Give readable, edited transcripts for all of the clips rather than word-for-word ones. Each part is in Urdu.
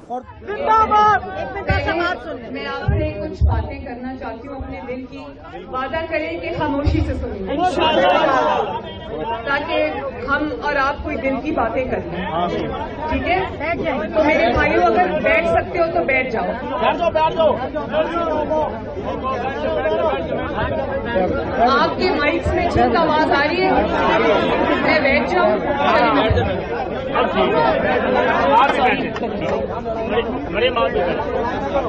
میں آپ سے کچھ باتیں کرنا چاہتی ہوں اپنے دل کی. وعدہ کریں کہ خاموشی سے سنیں تاکہ ہم اور آپ کوئی دل کی باتیں کر لیں. ٹھیک ہے؟ تو میرے بھائیوں اگر بیٹھ سکتے ہو تو بیٹھ جاؤ. آپ کے مائکس میں ٹھیک آواز آ رہی ہے؟ میں بیٹھ جاؤں.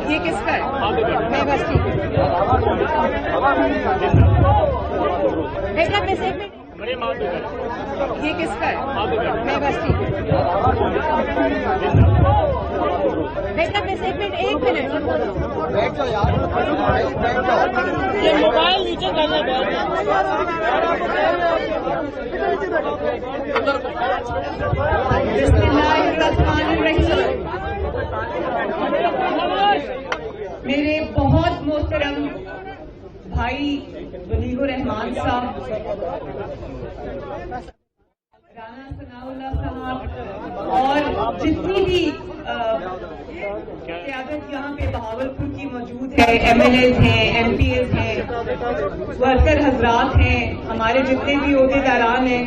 یہ کس کا ہے؟ میں بس ٹھیک ہے. یہ کس کا ہے؟ میں بس ٹھیک ہے. ایک منٹ یہ موبائل نیچے کرنا میرے بہت محترم بھائی بلیغ الرحمان صاحب، رانا ثناء اللہ صاحب اور جتنی بھی قیادت یہاں پہ بہاولپور کی موجود ہے، ایم ایل ایز ہیں، ایم پی ایز ہیں، ورکر حضرات ہیں، ہمارے جتنے بھی عہدے داران ہیں،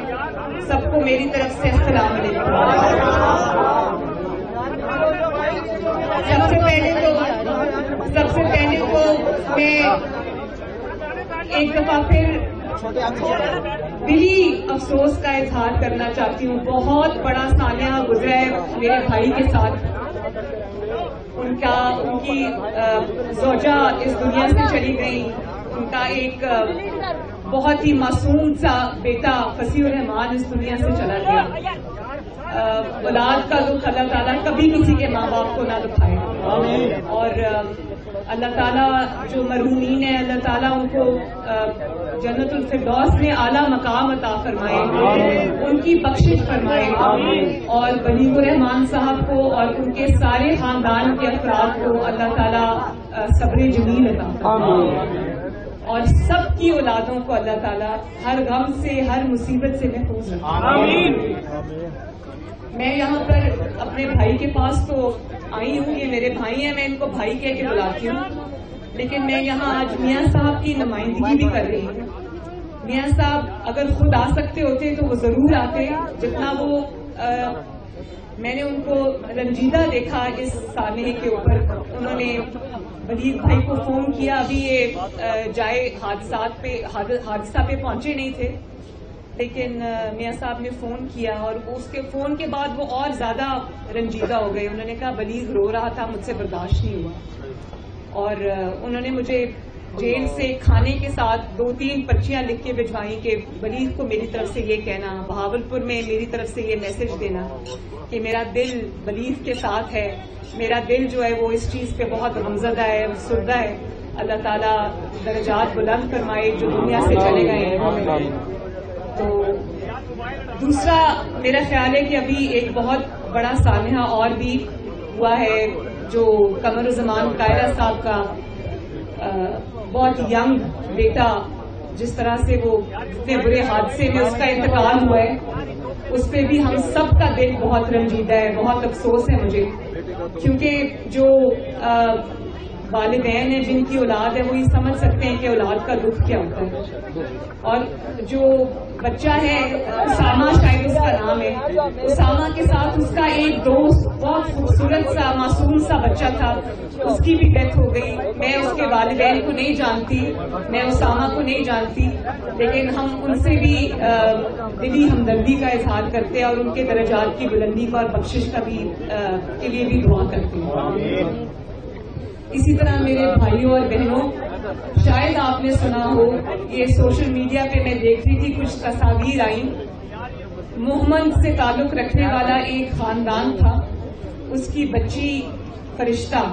سب کو میری طرف سے السلام علیکم. سب سے پہلے تو میں ایک دفعہ پھر دلی افسوس کا اظہار کرنا چاہتی ہوں. بہت بڑا سانحہ گزرا ہے میرے بھائی کے ساتھ. ان کی زوجہ اس دنیا سے چلی گئی. ان کا ایک بہت ہی معصوم سا بیٹا فصیح الرحمان اس دنیا سے چلا گیا. اولاد کا دکھ اللہ تعالیٰ کبھی کسی کے ماں باپ کو نہ دکھائے. اور اللہ تعالیٰ جو مرحومین ہیں، اللہ تعالیٰ ان کو جنت الفردوس میں اعلیٰ مقام عطا فرمائے، ان کی بخشش فرمائے. اور بلیغ الرحمان صاحب کو اور ان کے سارے خاندان کے افراد کو اللہ تعالیٰ صبر جمیل عطا فرمائے. اور سب کی اولادوں کو اللہ تعالیٰ ہر غم سے، ہر مصیبت سے محفوظ رکھے. میں یہاں پر اپنے بھائی کے پاس تو آئی ہوں، یہ میرے بھائی ہیں، میں ان کو بھائی کہہ کے بلاتی ہوں، لیکن میں یہاں آج میاں صاحب کی نمائندگی بھی کر رہی ہوں. میاں صاحب اگر خود آ سکتے ہوتے تو وہ ضرور آتے. جتنا وہ میں نے ان کو رنجیدہ دیکھا اس سانحے کے اوپر. انہوں نے بلیغ بھائی کو فون کیا، ابھی یہ جائے حادثہ پہ پہنچے نہیں تھے، لیکن میاں صاحب نے فون کیا اور اس کے فون کے بعد وہ اور زیادہ رنجیدہ ہو گئے. انہوں نے کہا بلیغ رو رہا تھا، مجھ سے برداشت نہیں ہوا. اور انہوں نے مجھے جیل سے کھانے کے ساتھ 2-3 پرچیاں لکھ کے بھجوائیں کہ بلیغ کو میری طرف سے یہ کہنا، بہاولپور میں میری طرف سے یہ میسج دینا کہ میرا دل بلیغ کے ساتھ ہے. میرا دل جو ہے وہ اس چیز پہ بہت غمزدہ ہے، افسردہ ہے. اللہ تعالیٰ درجات بلند فرمائے جو دنیا سے چلے گئے ہیں. تو دوسرا میرا خیال ہے کہ ابھی ایک بہت بڑا سانحہ اور بھی ہوا ہے، جو قمر الزمان قاہرہ صاحب کا بہت ینگ بیٹا، جس طرح سے وہ اتنے برے حادثے میں اس کا انتقال ہوا ہے، اس پہ بھی ہم سب کا دل بہت رنجیدہ ہے. بہت افسوس ہے مجھے، کیونکہ جو والدین ہیں جن کی اولاد ہے وہ یہ سمجھ سکتے ہیں کہ اولاد کا دکھ کیا ہوتا ہے. اور جو بچہ ہے اسامہ، شاید اس کا نام ہے، اسامہ کے ساتھ اس کا ایک دوست بہت خوبصورت سا معصوم سا بچہ تھا، اس کی بھی ڈیتھ ہو گئی. میں اس کے والدین کو نہیں جانتی، میں اسامہ کو نہیں جانتی، لیکن ہم ان سے بھی دلی ہمدردی کا اظہار کرتے ہیں اور ان کے درجات کی بلندی کا اور بخشش کا بھی کے لیے بھی دعا کرتے ہیں. اسی طرح میرے بھائیوں اور بہنوں، شاید آپ نے سنا ہو، یہ سوشل میڈیا پہ میں دیکھ رہی تھی کچھ تصاویر آئیں. محمد سے تعلق رکھنے والا ایک خاندان تھا، اس کی بچی فرشتہ،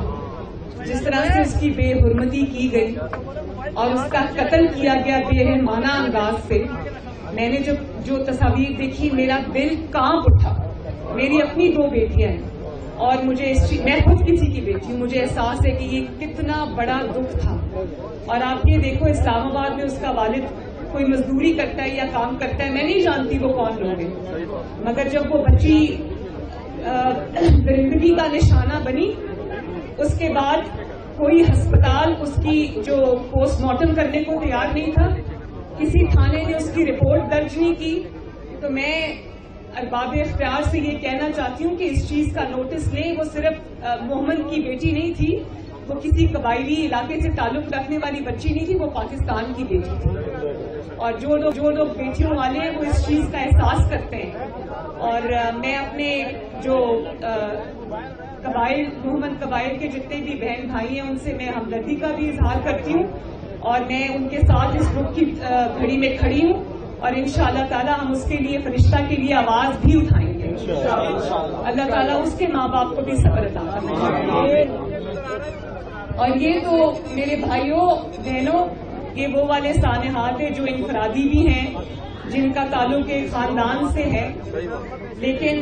جس طرح سے اس کی بے حرمتی کی گئی اور اس کا قتل کیا گیا بے رحمانہ انداز سے. میں نے جب جو تصاویر دیکھی میرا دل کانپ اٹھا. میری اپنی 2 بیٹیاں ہیں اور مجھے میں خود کسی کی بیٹی ہوں، مجھے احساس ہے کہ یہ کتنا بڑا دکھ تھا. اور آپ یہ دیکھو اسلام آباد میں اس کا والد کوئی مزدوری کرتا ہے یا کام کرتا ہے، میں نہیں جانتی وہ کون لوگ ہیں، مگر جب وہ بچی درندگی کا نشانہ بنی. اس کے بعد کوئی ہسپتال اس کی جو پوسٹ مارٹم کرنے کو تیار نہیں تھا, کسی تھانے نے اس کی رپورٹ درج نہیں کی. تو میں ارباب اختیار سے یہ کہنا چاہتی ہوں کہ اس چیز کا نوٹس لیں. وہ صرف محمد کی بیٹی نہیں تھی, وہ کسی قبائلی علاقے سے تعلق رکھنے والی بچی نہیں تھی, وہ پاکستان کی بیٹی تھی. اور جو لوگ بیٹیوں والے ہیں وہ اس چیز کا احساس کرتے ہیں. اور میں اپنے جو قبائل محمد قبائل کے جتنے بھی بہن بھائی ہیں ان سے میں ہمدردی کا بھی اظہار کرتی ہوں, اور میں ان کے ساتھ اس وقت کی گھڑی میں کھڑی ہوں, اور انشاءاللہ تعالی ہم اس کے لیے فرشتہ کے لیے آواز بھی اٹھائیں گے. اللہ تعالیٰ اس کے ماں باپ کو بھی صبر عطا فرمائے. اور یہ تو میرے بھائیوں بہنوں یہ وہ والے سانحات ہیں جو انفرادی بھی ہیں, جن کا تعلق ایک خاندان سے ہے. لیکن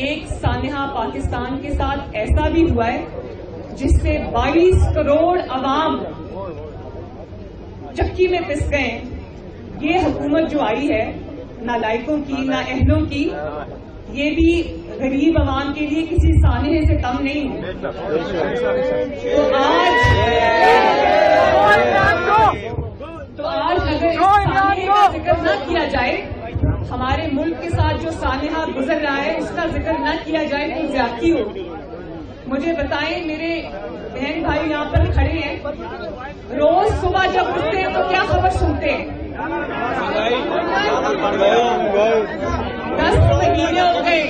ایک سانحہ پاکستان کے ساتھ ایسا بھی ہوا ہے جس سے 22 کروڑ عوام چکی میں پس گئے. یہ حکومت جو آئی ہے نالائقوں کی نا اہلوں کی, یہ بھی غریب عوام کے لیے کسی سانحے سے کم نہیں ہے. تو آج اگر اس سانحے کا ذکر نہ کیا جائے, ہمارے ملک کے ساتھ جو سانحہ گزر رہا ہے اس کا ذکر نہ کیا جائے تو زیادتی ہوگی. مجھے بتائیں, میرے بہن بھائی یہاں پر کھڑے ہیں, روز صبح جب اٹھتے ہیں تو کیا خبر سنتے ہیں؟ 10 مہینے ہو گئے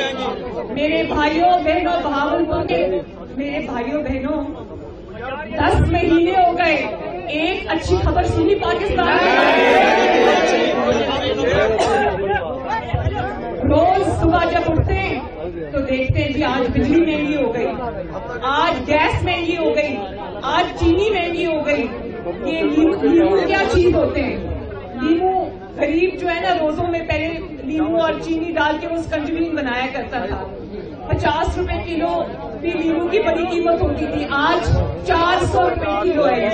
میرے بھائیوں بہنوں, بہاولپور کے میرے بھائیوں بہنوں, 10 مہینے ہو گئے ایک اچھی خبر سنی پاکستان میں. روز صبح جب اٹھتے ہیں تو دیکھتے ہیں کہ آج بجلی مہنگی ہو گئی, آج گیس مہنگی ہو گئی, آج چینی مہنگی ہو گئی. یہ لیمو کیا چیز ہوتے ہیں؟ لیمو غریب جو ہے نا روزوں میں پہلے لیمو اور چینی ڈال کے وہ سکنجبین بنایا کرتا تھا. 50 روپے کلو بھی لیمو کی بڑی قیمت ہوتی تھی, آج 400 روپے کلو ہے.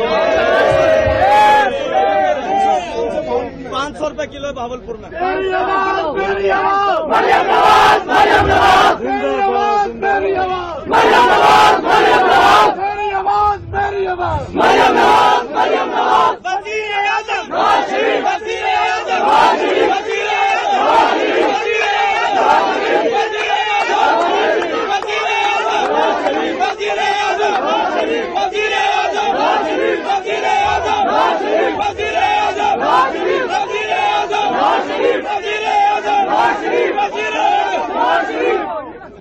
500 روپے کلو بہاولپور میں.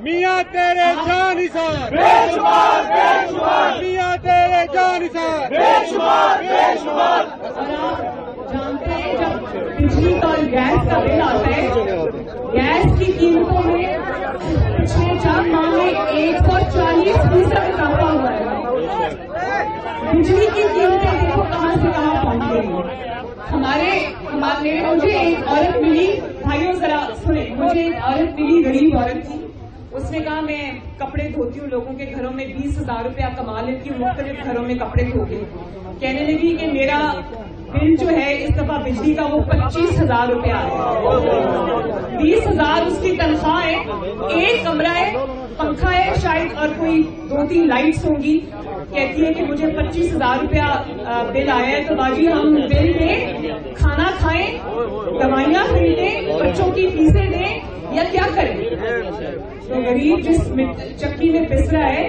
میاں تیرے جان نثار میاں تیرے جان نثار. جانتے ہیں جب بجلی اور گیس کا بل آتا ہے, گیس کی قیمتوں میں پچھلے 4 ماہ میں 140% اضافہ ہوا ہے. بجلی کی قیمتیں دیکھو کہاں سے کہاں پہنچ گئی ہیں. مجھے ایک عورت ملی, بھائیوں ذرا سنیں, مجھے ایک عورت ملی, غریب عورت تھی. اس نے کہا میں کپڑے دھوتی ہوں لوگوں کے گھروں میں, 20,000 روپیہ کما لیتی ہوں, مختلف گھروں میں کپڑے دھوتی ہوں. کہنے لگی کہ میرا بل جو ہے اس دفعہ بجلی کا وہ 25,000 روپیہ ہے. 20,000 اس کی تنخواہ ہے, ایک کمرہ ہے, پنکھا ہے شاید اور کوئی 2-3 لائٹس ہوں گی. کہتی ہے کہ مجھے 25,000 روپیہ بل آیا ہے, تو باجی ہم بل میں کھانا کھائیں, دوائیاں خریدیں, بچوں کی فیسیں دیں یا کیا کریں؟ تو غریب جس چکی میں پس رہا ہے,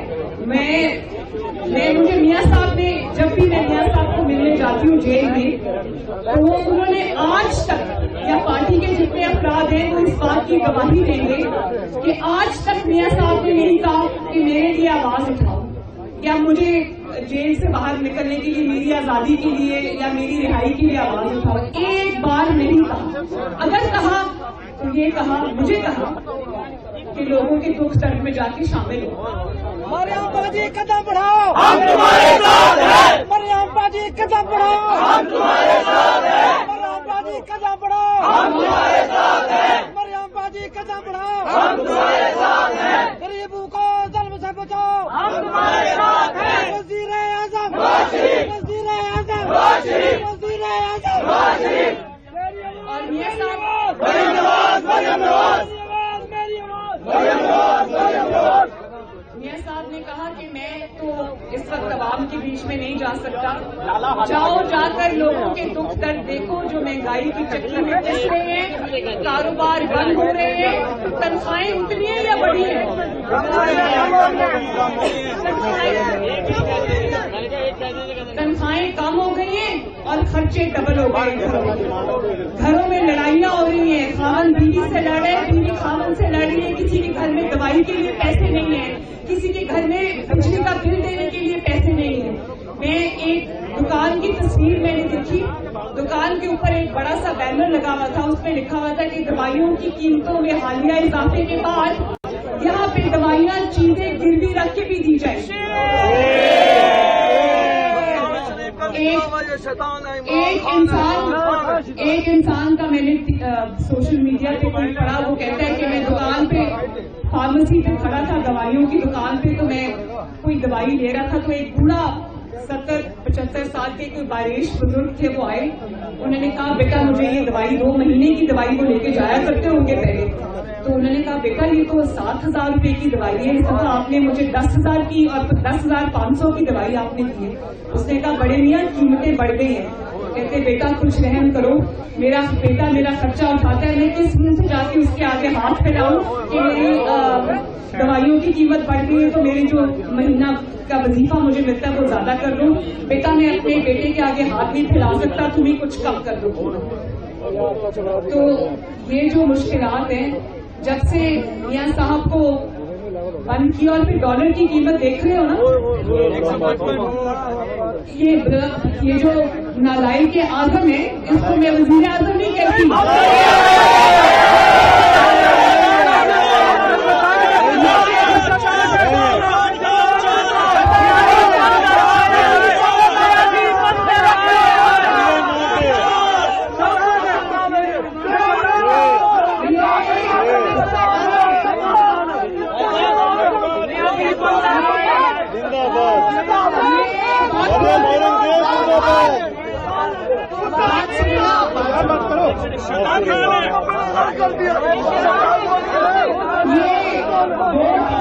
مجھے میاں صاحب نے, جب بھی میں میاں صاحب کو ملنے جاتی ہوں جیل میں, تو انہوں نے آج تک, یا پارٹی کے جتنے افراد ہیں وہ اس بات کی گواہی دیں گے کہ آج تک میاں صاحب نے نہیں کہا کہ میرے لیے آواز اٹھاؤ, یا مجھے جیل سے باہر نکلنے کے لیے, میری آزادی کے لیے یا میری رہائی کے لیے آواز اٹھاؤ. ایک بار نہیں کہا. اگر کہا تو یہ کہا, مجھے کہا کہ لوگوں کے دکھ درد میں جا کے شامل ہو. مریم باجی قدم بڑھاؤ, ہم تمہارے ساتھ ہیں. مریم باجی قدم بڑھاؤ, ہم تمہارے ساتھ ہیں. مریم باجی قدم بڑھاؤ, ہم تمہارے ساتھ ہیں. مریم باجی قدم بڑھاؤ, ہم تمہارے ساتھ ہیں. غریبوں کو ظلم سے بچاؤ, ہم تمہارے ساتھ ہیں. وزیر اعظم وزیر اعظم وزیر اعظم. اور میاں صاحب مریم نواز, مریم نواز, مریم نواز, مریم نواز, مریم نواز. آپ نے کہا کہ میں تو اس وقت عوام کے بیچ میں نہیں جا سکتا. جاؤ جا کر لوگوں کے دکھ درد دیکھو جو مہنگائی کی چکی میں پھنس رہے ہیں, کاروبار بند ہو رہے ہیں, تنخواہیں اتنی ہیں یا بڑی ہیں؟ تنخواہیں کم ہو گئی ہیں اور خرچے ڈبل ہو گئے ہیں. گھروں میں لڑائیاں ہو رہی ہیں, خاوند بیوی سے لڑ رہے ہیں, بیوی خاوند سے لڑ رہی ہے, کسی کے گھر میں دوائی کے لیے پیسے نہیں ہیں, کسی کے گھر میں بجلی کا بل دینے کے لیے پیسے نہیں ہیں. میں ایک دکان کی تصویر میں نے دیکھی, دکان کے اوپر ایک بڑا سا بینر لگا ہوا تھا, اس میں لکھا ہوا تھا کہ دوائیوں کی قیمتوں میں حالیہ اضافے کے بعد یہاں پہ دوائیاں چیزیں گروی رکھ کے بھی دی جائیں. ایک انسان کا میں نے سوشل میڈیا پہ کوئی پڑھا, وہ کہتا ہے کہ میں دکان پہ فارمیسی پہ کھڑا تھا, دوائیوں کی دکان پہ, تو میں کوئی دوائی لے رہا تھا, تو ایک بوڑھا 70-75 سال کے کوئی باریش بزرگ تھے, وہ آئے, انہوں نے کہا بیٹا مجھے یہ دوائی 2 مہینے کی دوائی وہ لے کے جایا کرتے ہوں گے پہلے. تو انہوں نے کہا بیٹا یہ تو 7,000 روپے کی دوائی ہے, اس دفعہ آپ نے مجھے 10,000 کی اور 10,500 کی دوائی آپ نے دی ہے. اس نے کہا بڑے میاں قیمتیں بڑھ گئی ہیں. کہتے بیٹا کچھ رحم کرو, میرا بیٹا میرا خرچہ اٹھاتا ہے, میں کس منہ سے جا کے اس کے آگے ہاتھ پھیلاؤں کہ میری دوائیوں کی قیمت بڑھ گئی ہے تو میری جو مہینہ کا وظیفہ مجھے ملتا ہے وہ زیادہ کر لوں. بیٹا میں اپنے بیٹے کے آگے ہاتھ نہیں پھیلا سکتا, تمہیں کچھ کم کر دو. تو یہ جو مشکلات ہیں, جب سے میاں صاحب کو بند کیا اور پھر ڈالر کی قیمت دیکھ رہے ہو نا, یہ جو نالائق اعظم ہے اس کو میں وزیر اعظم نہیں کہتی.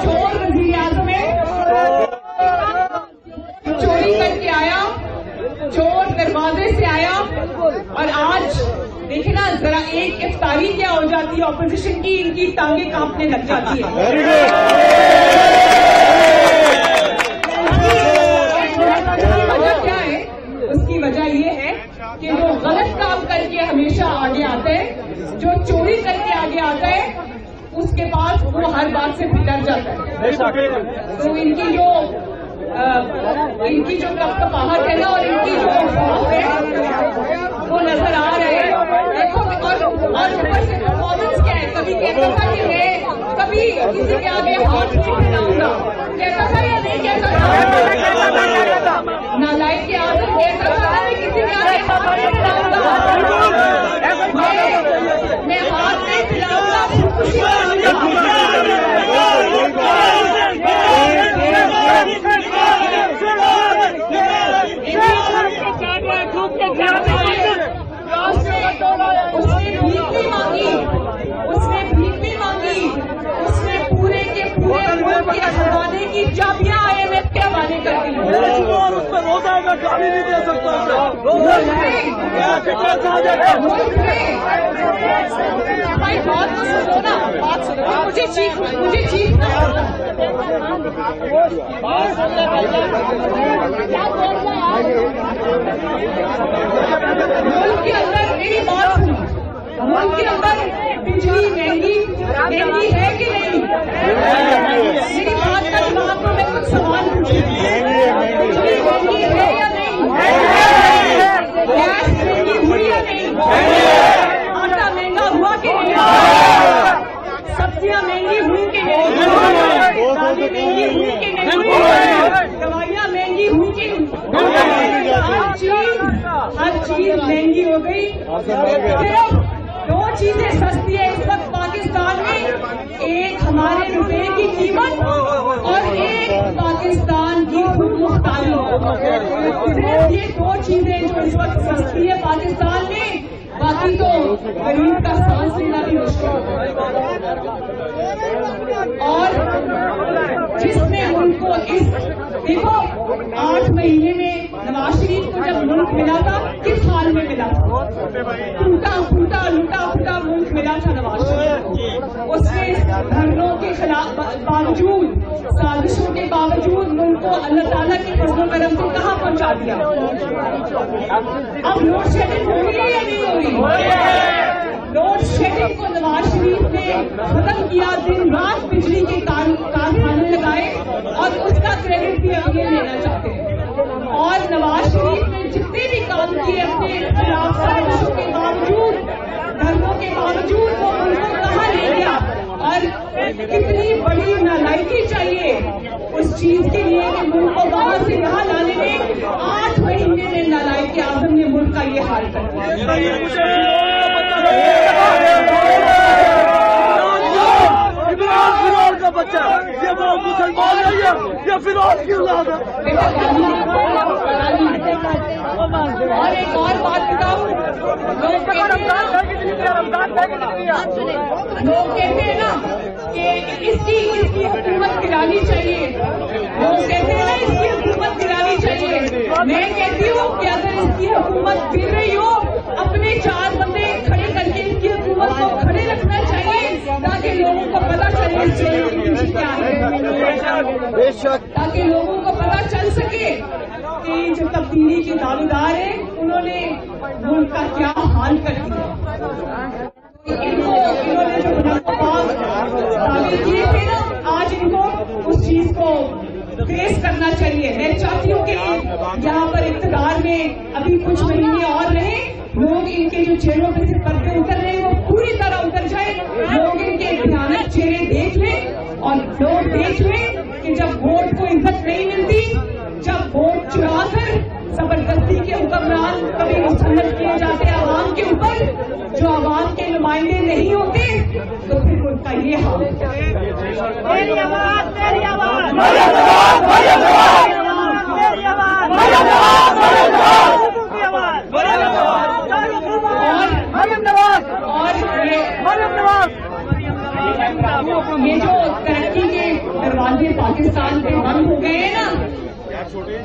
چور وزیر اعظم ہے, چوری کر کے آیا, چور دروازے سے آیا, اور آج دیکھیں نا ذرا ایک افطاری کیا ہو جاتی ہے اپوزیشن کی, ان کی ٹانگیں کانپنے لگ جاتی ہے. وجہ کیا ہے؟ اس کی وجہ یہ ہے کہ جو غلط کام کر کے ہمیشہ آگے آتا ہے, جو چوری کر کے آگے آتا ہے, اس کے پاس وہ ہر بات سے ڈر جاتا ہے. تو ان کی جو کپاہٹ ہے نا اور ان کی جو خوف ہے وہ نظر آ رہے ہیں. اور اوپر سے پرفارمنس کیا ہے, کبھی کہتا تھا کہ میں کبھی کسی کے آگے ہاتھ نہیں پھیلاؤں گا, کہتا تھا یا نہیں کہتا تھا؟ نالائق کے آگے کہتا تھا میں کسی کے آگے ہاتھ نہیں پھیلاؤں گا, میں ہاتھ نہیں پھیلاؤں گا, خوشی خزانے کی چابیاں IMF کے حوالے کر دی. اس پہ روزہ کا گاڑی نہیں دے سکتا. بھائی بات تو سنو نا, بات سنو, مجھے چیخ ملک کے اندر میری بات سنو, ملک کے اندر بجلی مہنگی ہے کہ نہیں؟ میری بات کا جواب تو میں کچھ سوال پوچھوں, بجلی مہنگی ہے یا نہیں؟ گیس مہنگی ہوئی یا نہیں؟ آٹا مہنگا ہوا کہ نہیں؟ سبزیاں مہنگی ہوئی کہ نہیں؟ دالیں مہنگی ہوئی کہ نہیں؟ دوائیاں مہنگی ہوئی کہ نہیں؟ ہر چیز مہنگی ہو گئی. صرف 2 چیزیں سستی ہیں اس وقت پاکستان میں, ایک ہمارے روپے کی قیمت اور ایک پاکستان کی خود مختاری. صرف یہ 2 چیزیں جو اس وقت سستی ہے پاکستان میں, باقی تو غریب کا سانس لینا بھی مشکل ہوتا ہے۔ اور جس نے ملک کو دیکھو 8 مہینے میں نواز شریف کو جب ملک ملا تھا کس حال میں ملا تھا؟ ٹوٹا پھوٹا لوٹا پھوٹا ملک ملا تھا نواز شریف کو۔ اس نے دھرنوں کے خلاف باوجود، سازشوں کے باوجود ملک کو اللہ تعالیٰ کے فضل و کرم سے کہاں پہنچا دیا؟ اب لوڈ شیڈنگ ہو رہی ہے یا نہیں ہو رہی؟ لوڈ شیڈنگ کو نواز شریف نے ختم کیا، دن رات بجلی کے کارخانے لگائے، اور اس کا کریڈٹ بھی ہم یہ لینا چاہتے ہیں۔ اور نواز شریف نے جتنے بھی کام کیے اپنے خلاف سازشوں کے باوجود، دھرنوں کے باوجود، وہ ملک کو کہاں لے گیا؟ اور کتنی بڑی نالائکی چاہیے اس چیز کے لیے کہ ملک کو وہاں سے یہاں لانے میں 8 مہینے میں نالائک اعظم نے ملک کا یہ حال کر دیا۔ کا بچہ یہ وہ مسلمان ہے یا فرعون کی اولاد ہے؟ اور ایک اور بات بتاؤں، لوگ کہتے ہیں نا کہ اس کی حکومت گرانی چاہیے، لوگ کہتے ہیں نا اس کی حکومت گرانی چاہیے۔ میں کہتی ہوں کہ اگر اس کی حکومت گر رہی ہو، اپنے 4 بندے کھڑے کر کے اس کی حکومت کو کھڑے رکھنا چاہیے، تاکہ لوگوں کو پتہ چلے اس چیز کی پیچھے کیا ہے، تاکہ لوگوں کو پتہ چل سکے کہ جو تبدیلی کے دعوے دار ہیں انہوں نے ملک کا کیا حال کر دیا۔ انہوں نے جو دعوے کیے تھے نا، آج ان کو اس چیز کو فیس کرنا چاہیے۔ میں چاہتی ہوں کہ یہاں پر اقتدار میں ابھی کچھ مہینے اور رہے، لوگ ان کے جو چہروں پہ سے پردے اتر رہے ہیں وہ پوری طرح اتر جائیں، لوگ ان کے بھیانک چہرے دیکھ لیں، اور لوگ دیکھ لیں کہ جب ووٹ کو عزت نہیں ملتی، جب ووٹ چرا کر زبردستی کے حکمران کبھی مسلط کیے جاتے ہیں عوام کے اوپر، جو عوام کے نمائندے نہیں ہوتے، تو پھر ان کا یہ حال ہوتا ہے۔ میری آواز، میری آواز، یہ جو ترقی کے دروازے پاکستان پہ بند ہو گئے ہیں نا،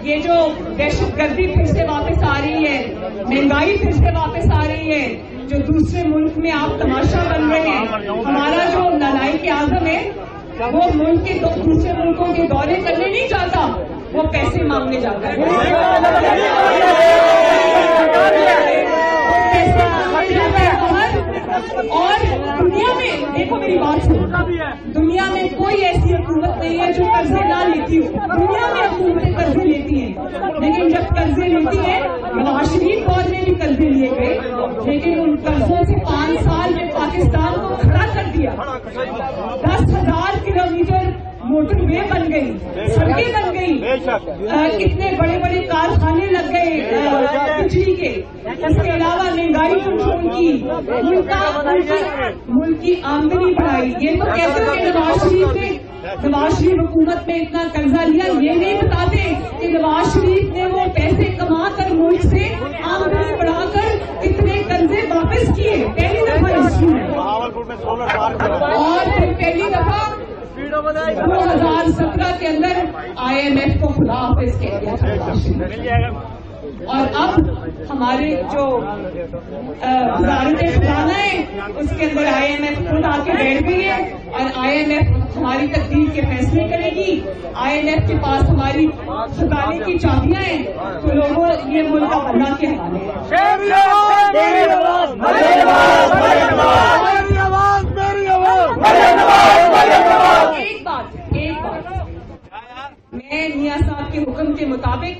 یہ جو دہشت گردی پھر سے واپس آ رہی ہے، مہنگائی پھر سے واپس آ رہی ہے، جو دوسرے ملک میں آپ تماشا بن رہے ہیں، ہمارا جو نالائق اعظم ہے وہ ملک کے دوسرے ملکوں کے دورے کرنے نہیں جاتا، وہ پیسے مانگنے جاتا ہے۔ اور دنیا میں دیکھو، میری بات سنو، دنیا میں کوئی ایسی حکومت نہیں ہے جو قرضے نہ لیتی ہو۔ دنیا میں حکومتیں قرضے لیتی ہیں، لیکن جب قرضے لیتی ہیں، نواز شریف دور میں بھی قرضے لیے گئے، لیکن ان قرضوں سے 5 سال میں پاکستان کو کھڑا کر دیا۔ 10,000 کلومیٹر موٹر وے بن گئی، سڑکیں بن گئی، اتنے بڑے بڑے کارخانے لگ گئے بجلی کے، اس کے علاوہ مہنگائی کنٹرول کی، ملک کی آمدنی بڑھائی۔ یہ تو کہتے ہو کہ نواز شریف حکومت میں اتنا قرضہ لیا، یہ نہیں بتاتے کہ نواز شریف نے وہ پیسے کما کر ملک سے آمدنی بڑھا کر کتنے قرضے واپس کیے، پہلی دفعہ ہسٹری میں۔ اور پھر پہلی دفعہ 2017 کے اندر IMF کو خدا حافظ کہہ دیا تھا، اور اب ہمارے جو وزارت خزانہ ہے اس کے اندر IMF خود آ کے بیٹھ گئی ہے، اور IMF ہماری تقدیر کے فیصلے کرے گی۔ IMF کے پاس ہماری خزانے کی چابیاں ہیں، تو لوگوں یہ ملک اللہ کے حوالے ہے۔ ایک بات، میں میاں صاحب کے حکم کے مطابق